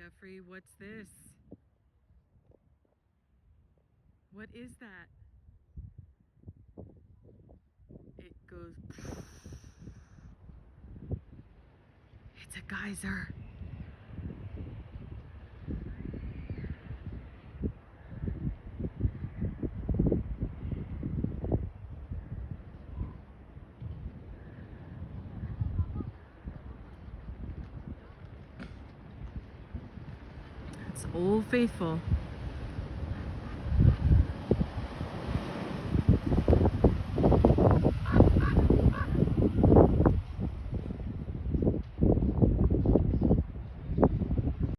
Jeffrey, what's this? What is that? It goes... It's a geyser. It's Old Faithful.